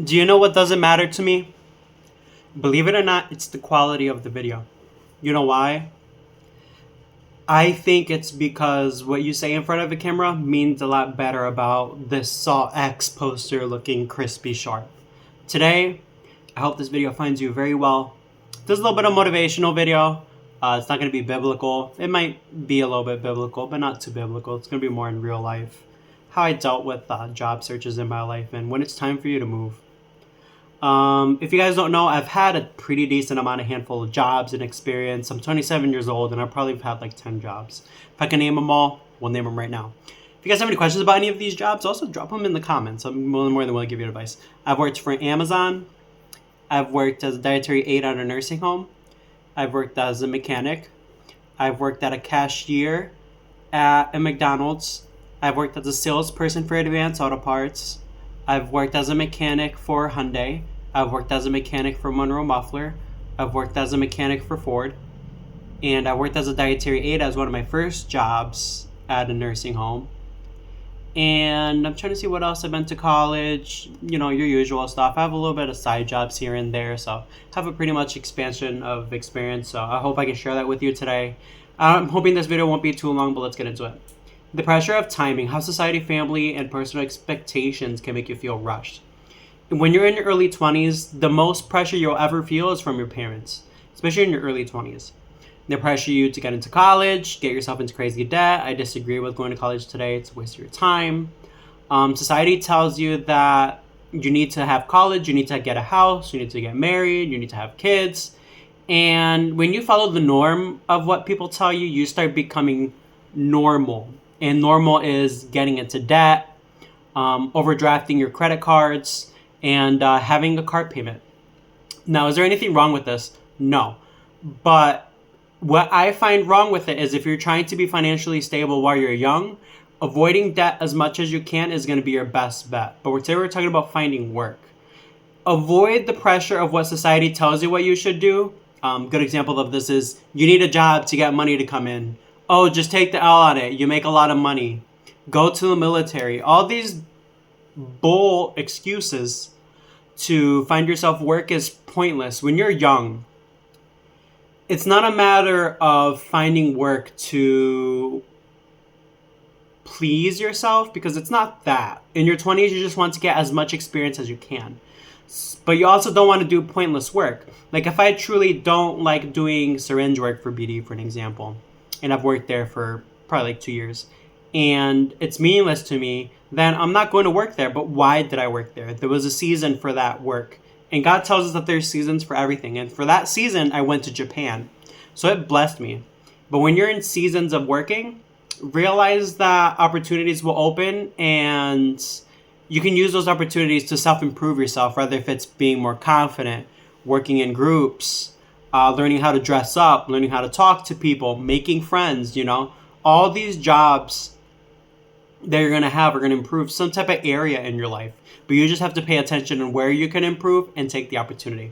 Do you know what doesn't matter to me? Believe it or not, it's the quality of the video. You know why? I think it's because what you say in front of a camera means a lot better about this Saw X poster looking crispy sharp. Today, I hope this video finds you very well. This is a little bit of motivational video. It's not going to be biblical. It might be a little bit biblical, but not too biblical. It's going to be more in real life. How I dealt with job searches in my life and when it's time for you to move. If you guys don't know, I've had a pretty decent handful of jobs and experience. I'm 27 years old and I probably have had like 10 jobs. If I can name them all, we'll name them right now. If you guys have any questions about any of these jobs, also drop them in the comments. I'm more than willing to give you advice. I've worked for Amazon. I've worked as a dietary aide at a nursing home. I've worked as a mechanic. I've worked at a cashier at a McDonald's. I've worked as a salesperson for Advanced Auto Parts. I've worked as a mechanic for Hyundai. I've worked as a mechanic for Monroe Muffler. I've worked as a mechanic for Ford. And I worked as a dietary aide as one of my first jobs at a nursing home. And I'm trying to see what else. I've been to college, your usual stuff. I have a little bit of side jobs here and there, so I have a pretty much expansion of experience. So I hope I can share that with you today. I'm hoping this video won't be too long, but let's get into it. The pressure of timing, how society, family, and personal expectations can make you feel rushed. When you're in your early 20s, the most pressure you'll ever feel is from your parents, especially in your early 20s. They pressure you to get into college, get yourself into crazy debt. I disagree with going to college today. It's a waste of your time. Society tells you that you need to have college, you need to get a house, you need to get married, you need to have kids. And when you follow the norm of what people tell you, you start becoming normal. And normal is getting into debt, overdrafting your credit cards, and having a car payment. Now, is there anything wrong with this? No. But what I find wrong with it is if you're trying to be financially stable while you're young, avoiding debt as much as you can is going to be your best bet. But today we're talking about finding work. Avoid the pressure of what society tells you what you should do. Good example of this is you need a job to get money to come in. Oh, just take the L on it. You make a lot of money. Go to the military. All these bull excuses to find yourself work is pointless. When you're young, it's not a matter of finding work to please yourself, because it's not that. In your 20s, you just want to get as much experience as you can. But you also don't want to do pointless work. Like if I truly don't like doing syringe work for BD, for an example, and I've worked there for probably like 2 years, and it's meaningless to me, then I'm not going to work there. But why did I work there? There was a season for that work. And God tells us that there's seasons for everything. And for that season, I went to Japan. So it blessed me. But when you're in seasons of working, realize that opportunities will open and you can use those opportunities to self-improve yourself, whether if it's being more confident, working in groups, learning how to dress up, learning how to talk to people, making friends, all these jobs that you're going to have are going to improve some type of area in your life. But you just have to pay attention on where you can improve and take the opportunity.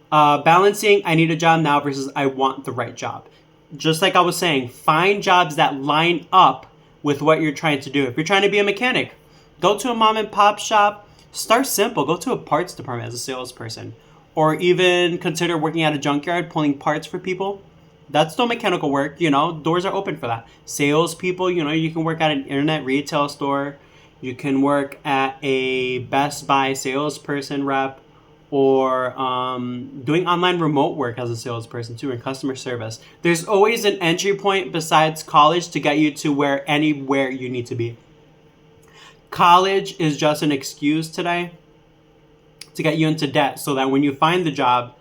Balancing, I need a job now versus I want the right job. Just like I was saying, find jobs that line up with what you're trying to do. If you're trying to be a mechanic, go to a mom and pop shop. Start simple. Go to a parts department as a salesperson. Or even consider working at a junkyard, pulling parts for people. That's still mechanical work, doors are open for that. Salespeople, you can work at an internet retail store. You can work at a Best Buy salesperson rep, or doing online remote work as a salesperson too, in customer service. There's always an entry point besides college to get you to anywhere you need to be. College is just an excuse today to get you into debt so that when you find the job,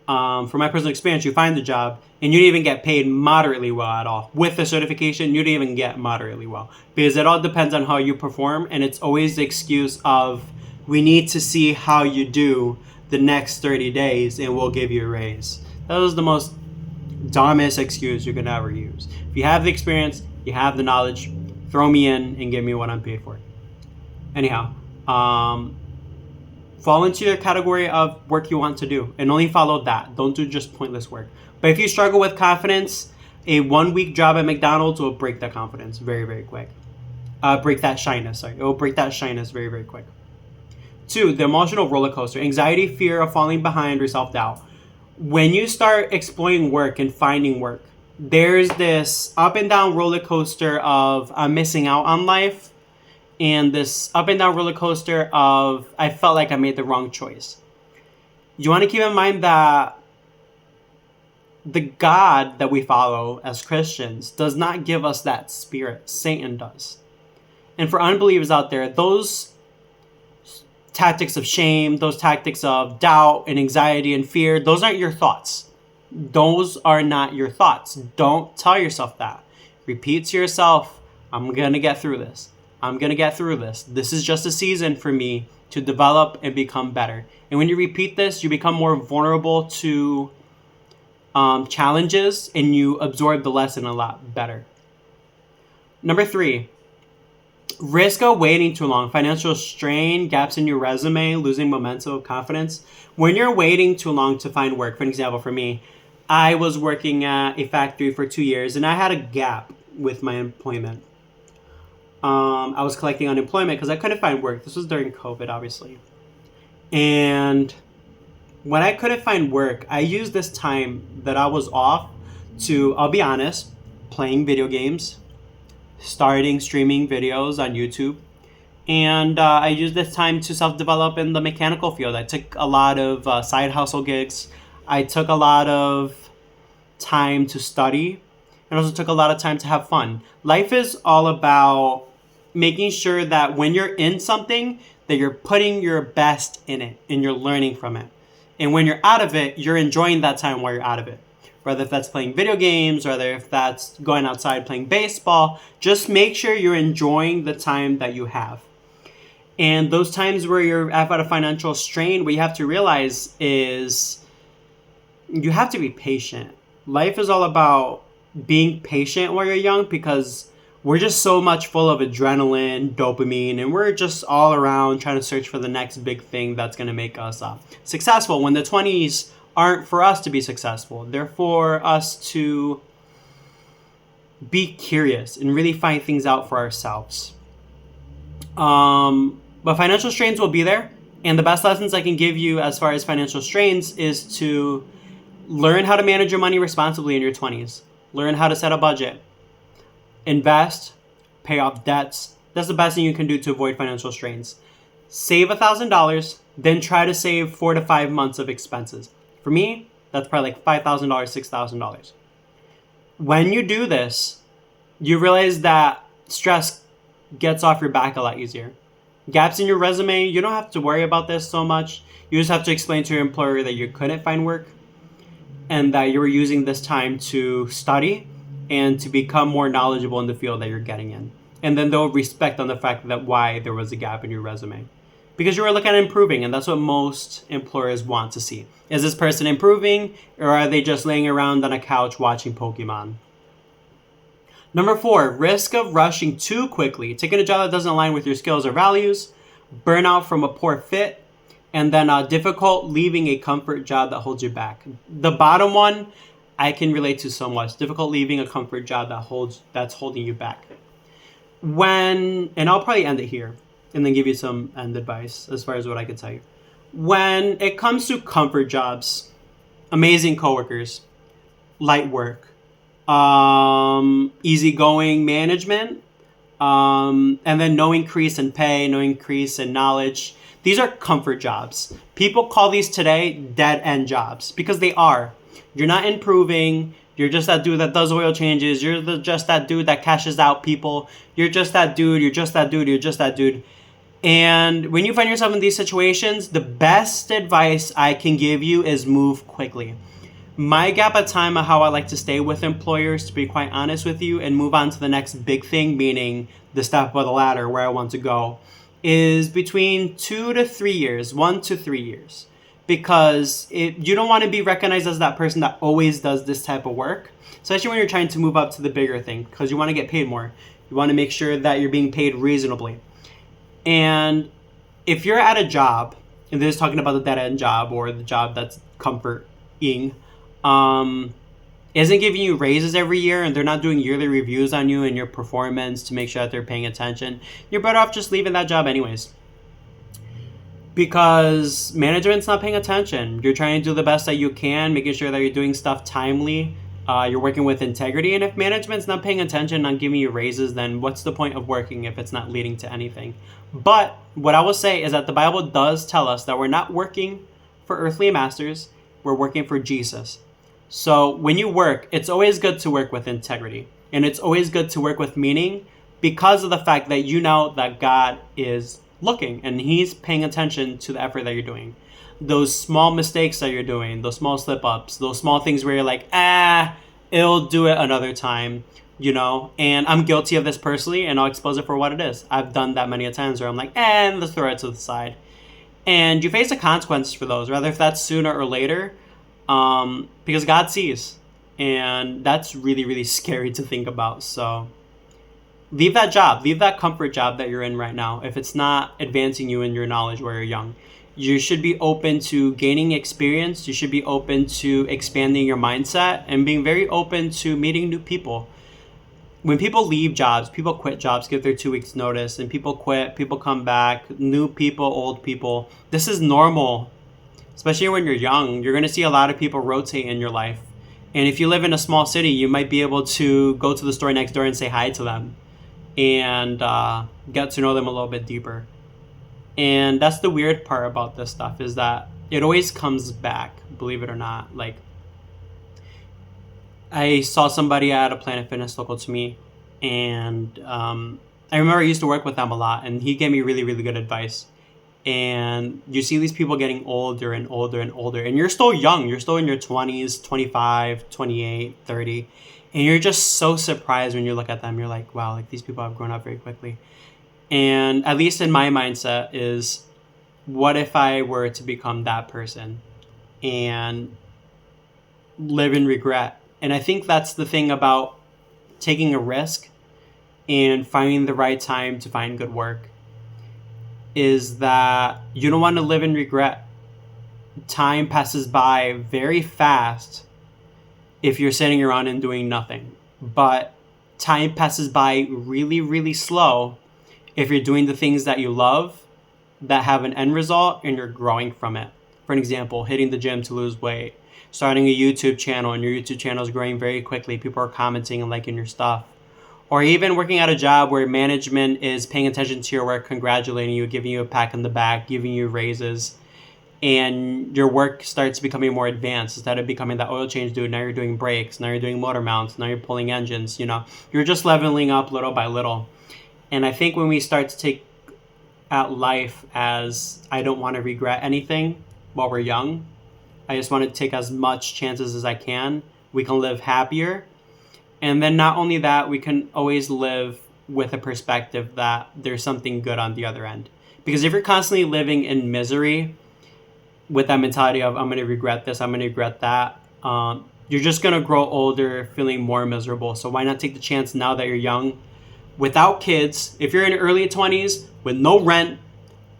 from my personal experience, you find the job and you don't even get paid moderately well at all. With the certification, you don't even get moderately well, because it all depends on how you perform. And it's always the excuse of, we need to see how you do the next 30 days and we'll give you a raise. That was the most dumbest excuse you can ever use. If you have the experience, you have the knowledge, throw me in and give me what I'm paid for. Anyhow, fall into your category of work you want to do and only follow that. Don't do just pointless work. But if you struggle with confidence, a 1 week job at McDonald's will break that confidence very, very quick. Break that shyness, sorry. It will break that shyness very, very quick. 2, the emotional roller coaster, anxiety, fear of falling behind, or self-doubt. When you start exploring work and finding work, there's this up and down roller coaster of I'm missing out on life, and this up and down roller coaster of I felt like I made the wrong choice. You want to keep in mind that the God that we follow as Christians does not give us that spirit. Satan does. And for unbelievers out there, those tactics of shame, those tactics of doubt and anxiety and fear, those aren't your thoughts. Those are not your thoughts. Don't tell yourself that. Repeat to yourself, I'm going to get through this. I'm going to get through this. This is just a season for me to develop and become better. And when you repeat this, you become more vulnerable to challenges and you absorb the lesson a lot better. Number 3, risk of waiting too long. Financial strain, gaps in your resume, losing momentum, confidence. When you're waiting too long to find work, for example, for me, I was working at a factory for 2 years and I had a gap with my employment. I was collecting unemployment because I couldn't find work. This was during COVID, obviously. And when I couldn't find work, I used this time that I was off to, I'll be honest, playing video games, starting streaming videos on YouTube. And I used this time to self-develop in the mechanical field. I took a lot of side hustle gigs. I took a lot of time to study and also took a lot of time to have fun. Life is all about making sure that when you're in something, that you're putting your best in it and you're learning from it. And when you're out of it, you're enjoying that time while you're out of it. Whether if that's playing video games, whether if that's going outside playing baseball, just make sure you're enjoying the time that you have. And those times where you're at a financial strain, what you have to realize is you have to be patient. Life is all about being patient while you're young because we're just so much full of adrenaline, dopamine, and we're just all around trying to search for the next big thing that's going to make us successful. When the 20s aren't for us to be successful. They're for us to be curious and really find things out for ourselves. But financial strains will be there. And the best lessons I can give you as far as financial strains is to learn how to manage your money responsibly in your 20s. Learn how to set a budget. Invest. Pay off debts. That's the best thing you can do to avoid financial strains. Save $1,000, then try to save 4 to 5 months of expenses. For me, that's probably like $5,000, $6,000. When you do this, you realize that stress gets off your back a lot easier. Gaps in your resume, you don't have to worry about this so much. You just have to explain to your employer that you couldn't find work and that you were using this time to study and to become more knowledgeable in the field that you're getting in. And then they'll respect on the fact that why there was a gap in your resume. Because you were looking at improving, and that's what most employers want to see. Is this person improving, or are they just laying around on a couch watching Pokemon? Number 4, risk of rushing too quickly. Taking a job that doesn't align with your skills or values, burnout from a poor fit, and then difficult leaving a comfort job that holds you back. The bottom one, I can relate to so much. Difficult leaving a comfort job that's holding you back. And I'll probably end it here and then give you some end advice as far as what I could tell you. When it comes to comfort jobs, amazing coworkers, light work, easygoing management, and then no increase in pay, no increase in knowledge. These are comfort jobs. People call these today dead-end jobs because they are. You're not improving. You're just that dude that does oil changes. You're just that dude that cashes out people. You're just that dude. You're just that dude. You're just that dude. And when you find yourself in these situations, the best advice I can give you is move quickly. My gap of time of how I like to stay with employers, to be quite honest with you, and move on to the next big thing, meaning the step of the ladder where I want to go, is between 2 to 3 years, 1 to 3 years. Because you don't want to be recognized as that person that always does this type of work, especially when you're trying to move up to the bigger thing, because you want to get paid more. You want to make sure that you're being paid reasonably. And if you're at a job, and this is talking about the dead-end job or the job that's comforting, isn't giving you raises every year and they're not doing yearly reviews on you and your performance to make sure that they're paying attention, you're better off just leaving that job anyways. Because management's not paying attention. You're trying to do the best that you can, making sure that you're doing stuff timely. You're working with integrity. And if management's not paying attention, not giving you raises, then what's the point of working if it's not leading to anything? But what I will say is that the Bible does tell us that we're not working for earthly masters. We're working for Jesus. So when you work, it's always good to work with integrity. And it's always good to work with meaning, because of the fact that you know that God is looking and he's paying attention to the effort that you're doing. Those small mistakes that you're doing, those small slip-ups, those small things where you're like, it'll do it another time, and I'm guilty of this personally, and I'll expose it for what it is. I've done that many times where I'm like, let's throw it to the side. And you face the consequences for those, rather if that's sooner or later, because God sees. And that's really, really scary to think about. So leave that job, leave that comfort job that you're in right now. If it's not advancing you in your knowledge where you're young, you should be open to gaining experience. You should be open to expanding your mindset and being very open to meeting new people. When people leave jobs, people quit jobs, give their 2 weeks notice, and people quit, people come back, new people, old people. This is normal, especially when you're young. You're going to see a lot of people rotate in your life. And if you live in a small city, you might be able to go to the store next door and say hi to them and get to know them a little bit deeper. And that's the weird part about this stuff, is that it always comes back, believe it or not. Like, I saw somebody at a Planet Fitness local to me, and I remember I used to work with them a lot, and he gave me really, really good advice. And you see these people getting older and older and older, and you're still young. You're still in your 20s, 25, 28, 30. And you're just so surprised when you look at them. You're like, wow, like these people have grown up very quickly. And at least in my mindset is, what if I were to become that person and live in regret? And I think that's the thing about taking a risk and finding the right time to find good work, is that you don't want to live in regret. Time passes by very fast if you're sitting around and doing nothing. But time passes by really, really slow if you're doing the things that you love, that have an end result, and you're growing from it. For an example, hitting the gym to lose weight, starting a YouTube channel, and your YouTube channel is growing very quickly. People are commenting and liking your stuff. Or even working at a job where management is paying attention to your work, congratulating you, giving you a pat on the back, giving you raises, and your work starts becoming more advanced. Instead of becoming that oil change dude, now you're doing brakes, now you're doing motor mounts, now you're pulling engines, You're just leveling up little by little. And I think when we start to take at life as, I don't want to regret anything while we're young, I just want to take as much chances as I can, we can live happier. And then not only that, we can always live with a perspective that there's something good on the other end. Because if you're constantly living in misery with that mentality of, I'm going to regret this, I'm going to regret that, you're just going to grow older feeling more miserable. So why not take the chance now that you're young, without kids? If you're in your early 20s with no rent,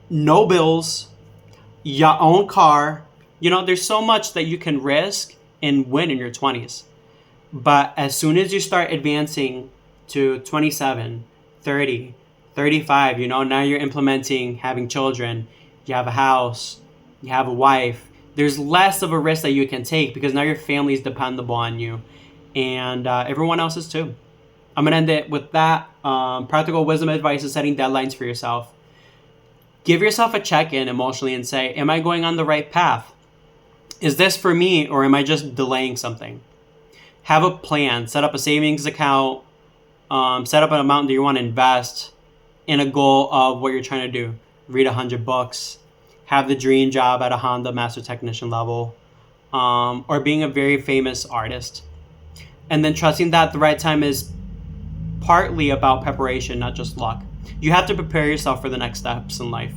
no bills, your own car, there's so much that you can risk and win in your 20s. But as soon as you start advancing to 27, 30, 35, now you're implementing having children, you have a house, you have a wife, there's less of a risk that you can take, because now your family is dependable on you, and everyone else is too. I'm going to end it with that. Practical wisdom advice is setting deadlines for yourself. Give yourself a check-in emotionally and say, am I going on the right path? Is this for me, or am I just delaying something? Have a plan. Set up a savings account. Set up an amount that you want to invest in a goal of what you're trying to do. Read 100 books. Have the dream job at a Honda master technician level. Or being a very famous artist. And then trusting that the right time is partly about preparation, not just luck. You have to prepare yourself for the next steps in life.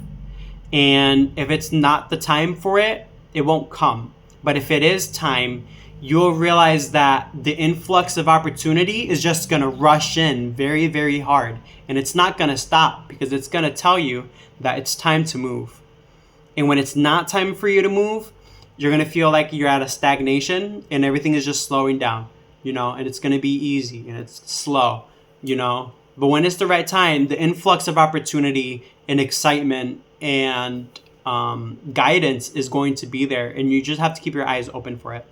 And if it's not the time for it, it won't come. But if it is time, you'll realize that the influx of opportunity is just going to rush in very, very hard. And it's not going to stop, because it's going to tell you that it's time to move. And when it's not time for you to move, you're going to feel like you're at a stagnation and everything is just slowing down, and it's going to be easy and it's slow, But when it's the right time, the influx of opportunity and excitement and guidance is going to be there, and you just have to keep your eyes open for it.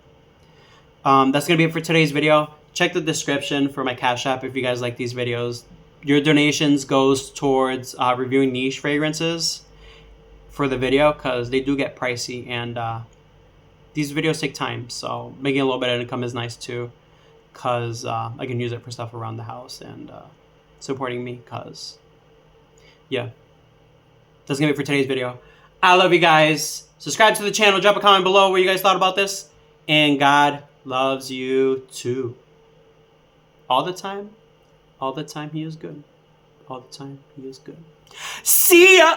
That's going to be it for today's video. Check the description for my Cash App if you guys like these videos. Your donations goes towards reviewing niche fragrances for the video, because they do get pricey, and these videos take time, so making a little bit of income is nice too, because I can use it for stuff around the house, and supporting me, because yeah, that's gonna be it for today's video. I love you guys. Subscribe to the channel, drop a comment below what you guys thought about this, and God loves you too. All the time he is good. All the time he is good. See ya!